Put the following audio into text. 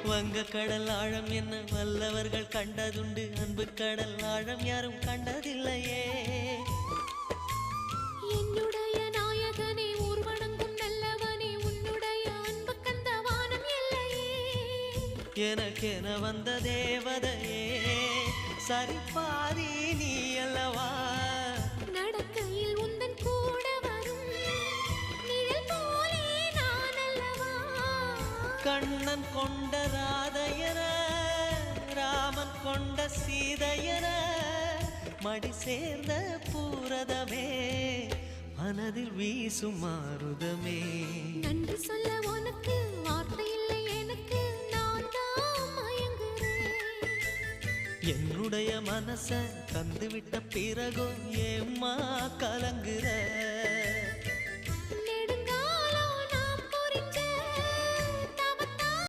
வங்க கடல் ஆழம் என்ன வல்லவர்கள் கண்டதுண்டு, அன்பு கடல் ஆழம் யாரும் கண்டதில்லையே. என்னுடைய நாயகனே ஊர்வணங்கும் நல்லவனே, உன்னுடைய அன்பு கந்த வானம் இல்லையே. எனக்கென வந்த தேவதையே சரிபாதி நீ அல்லவா. நடக்கையில் உந்தன் கூட வரும் நிழல் போலே நான் அல்லவா. கண்ணன் கொண்ட ராதையர ராமன் கொண்ட சீதையர மடி சேர்ந்த பூரதமே மனதில் வீசும் மாருதமே. நன்றி சொல்ல உனக்கு வார்த்தை இல்லை எனக்கு, நான் தான் மயங்குறேன். என்னுடைய மனச தந்துவிட்ட பிறகும் ஏம்மா கலங்குற.